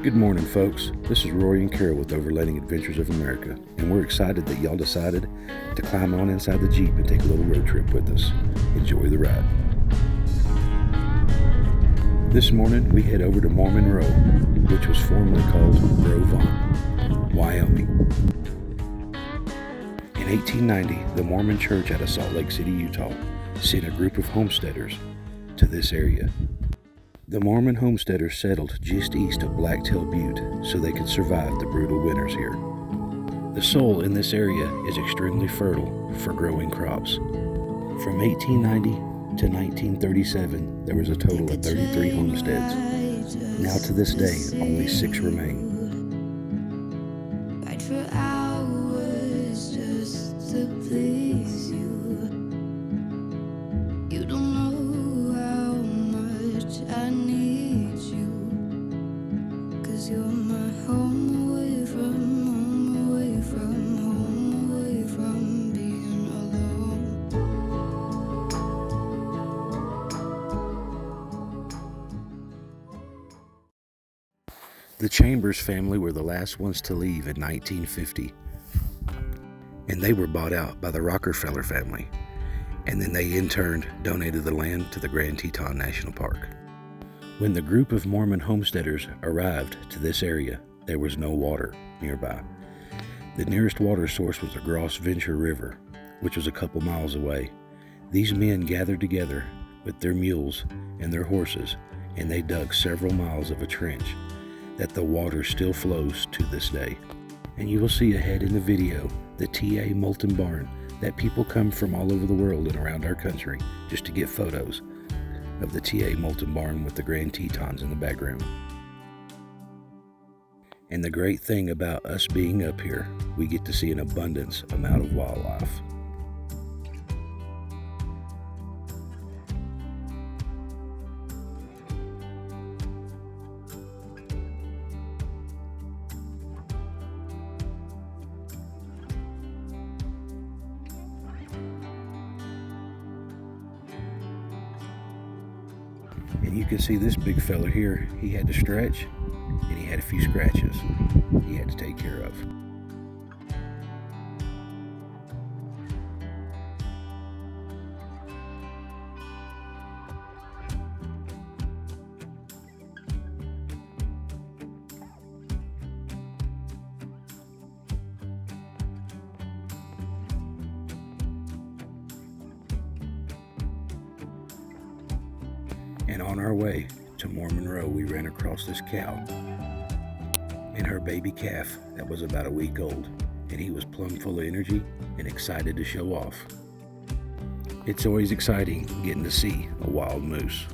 Good morning, folks. This is Rory and Carol with Overlanding Adventures of America, and we're excited that y'all decided to climb on inside the Jeep and take a little road trip with us. Enjoy the ride. This morning, we head over to Mormon Row, which was formerly called Groveon, Wyoming. In 1890, the Mormon Church out of Salt Lake City, Utah, sent a group of homesteaders to this area. The Mormon homesteaders settled just east of Blacktail Butte so they could survive the brutal winters here. The soil in this area is extremely fertile for growing crops. From 1890 to 1937, there was a total of 33 homesteads. Now to this day, only 6 remain. Fight for hours just to please you. You don't know how much I need you, 'cause you're my home away from home, away from home, away from being alone. The Chambers family were the last ones to leave in 1950, and they were bought out by the Rockefeller family, and then they in turn donated the land to the Grand Teton National Park. When the group of Mormon homesteaders arrived to this area, there was no water nearby. The nearest water source was the Gross Venture River, which was a couple miles away. These men gathered together with their mules and their horses, and they dug several miles of a trench that the water still flows to this day. And you will see ahead in the video the TA Molten Barn that people come from all over the world and around our country just to get photos of the TA Molten Barn with the Grand Tetons in the background. And the great thing about us being up here, we get to see an abundance amount of wildlife. And you can see this big fella here, he had to stretch, and he had a few scratches he had to take care of. And on our way to Mormon Row, we ran across this cow and her baby calf that was about a week old, and he was plumb full of energy and excited to show off. It's always exciting getting to see a wild moose.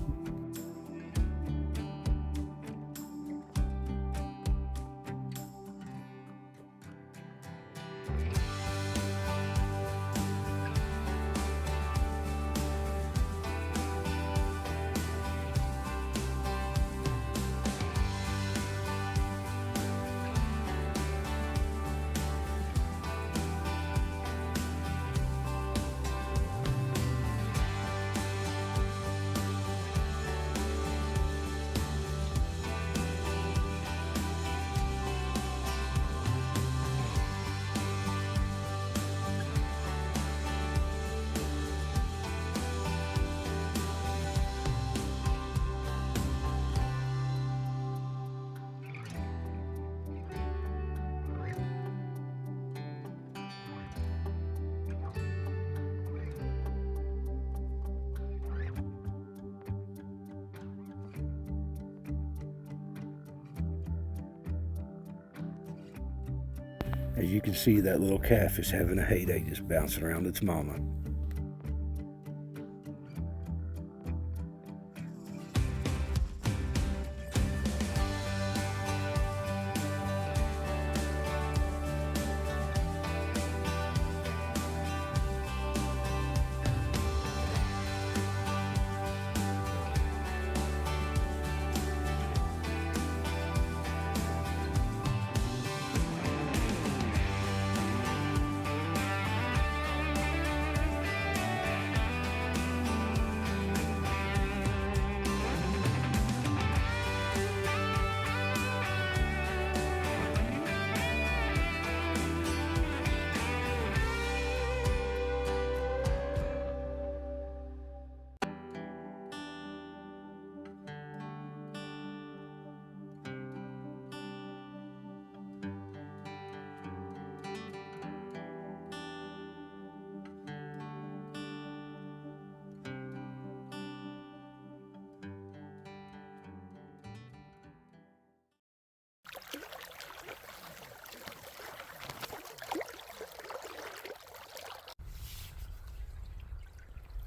As you can see, that little calf is having a heyday just bouncing around its mama.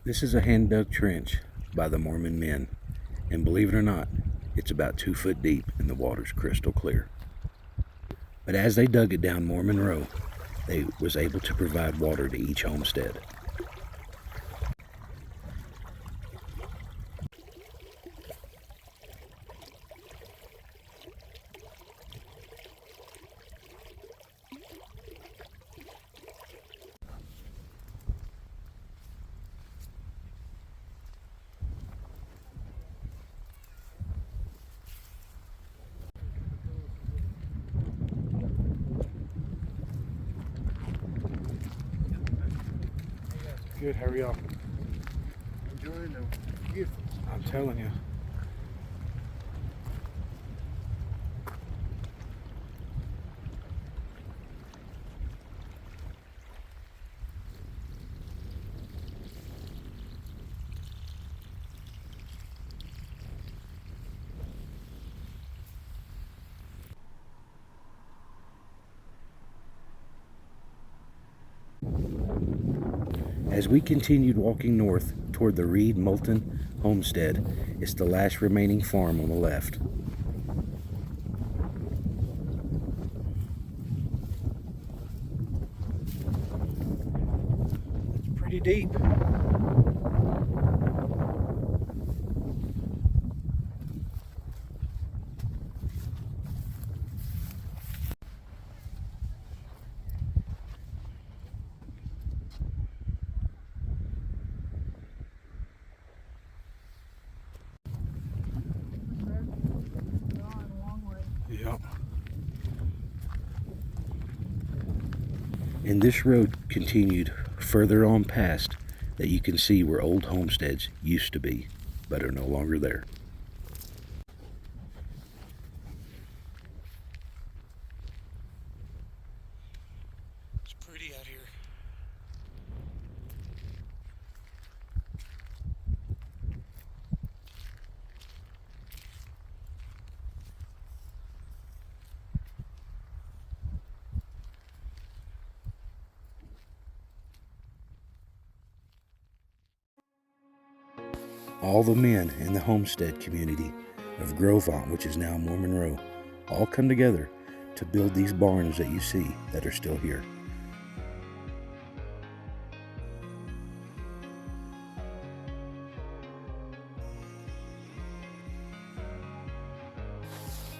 This is a hand-dug trench by the Mormon men, and believe it or not, it's about 2 foot deep and the water's crystal clear. But as they dug it down Mormon Row, they was able to provide water to each homestead. Good, how are y'all? Enjoying the gift. I'm telling you. As we continued walking north toward the Reed Moulton homestead, it's the last remaining farm on the left. It's pretty deep. Yep. And this road continued further on past that you can see where old homesteads used to be, but are no longer there. It's pretty out here. All the men in the homestead community of Grovont, which is now Mormon Row, all come together to build these barns that you see that are still here.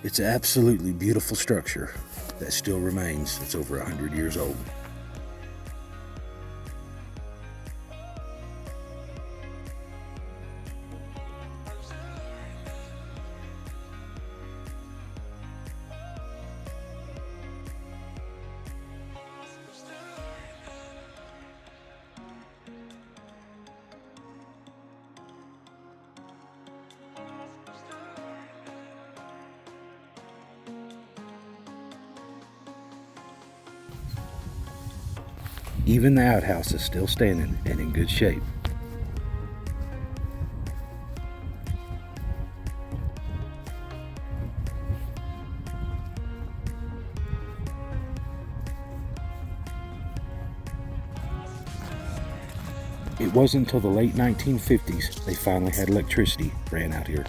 It's an absolutely beautiful structure that still remains. It's over 100 years old. Even the outhouse is still standing and in good shape. It wasn't until the late 1950s they finally had electricity ran out here.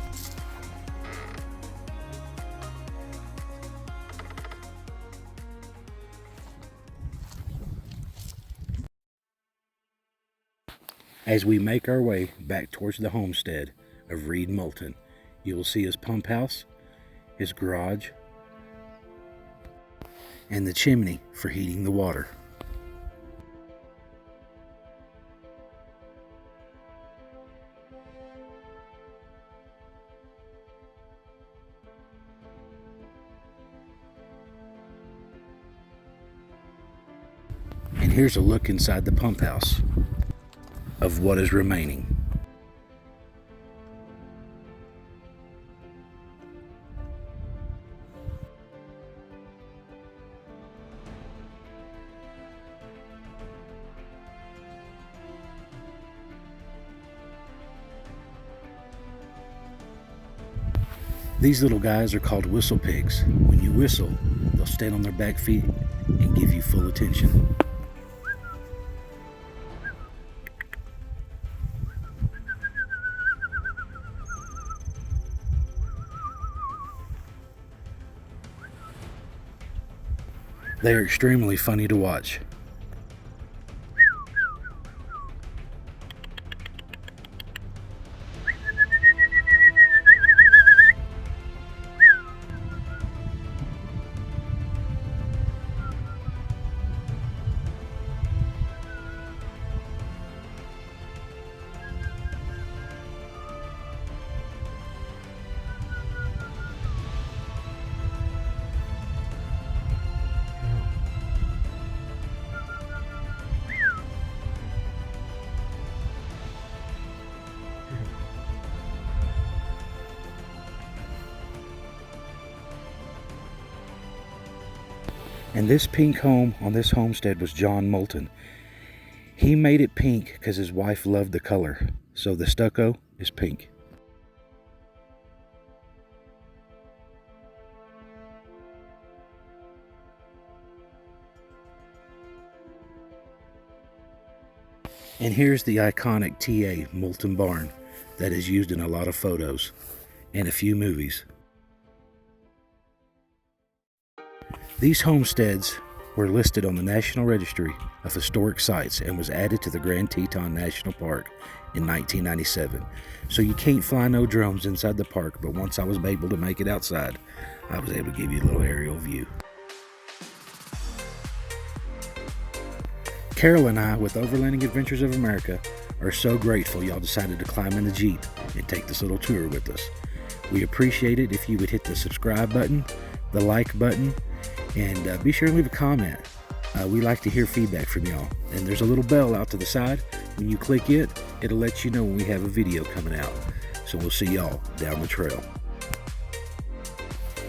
As we make our way back towards the homestead of Reed Moulton, you will see his pump house, his garage, and the chimney for heating the water. And here's a look inside the pump house of what is remaining. These little guys are called whistle pigs. When you whistle, they'll stand on their back feet and give you full attention. They are extremely funny to watch. And this pink home on this homestead was John Moulton. He made it pink because his wife loved the color. So the stucco is pink. And here's the iconic TA Moulton barn that is used in a lot of photos and a few movies. These homesteads were listed on the National Registry of Historic Sites and was added to the Grand Teton National Park in 1997. So you can't fly no drones inside the park, but once I was able to make it outside, I was able to give you a little aerial view. Carol and I, with Overlanding Adventures of America, are so grateful y'all decided to climb in the Jeep and take this little tour with us. We appreciate it if you would hit the subscribe button, the like button, and be sure to leave a comment. We like to hear feedback from y'all. And there's a little bell out to the side. When you click it, it'll let you know when we have a video coming out. So we'll see y'all down the trail.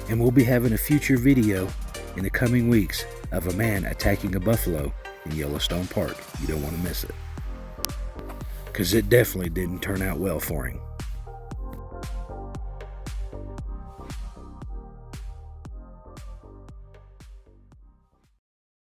And we'll be having a future video in the coming weeks of a man attacking a buffalo in Yellowstone Park. You don't want to miss it, because it definitely didn't turn out well for him.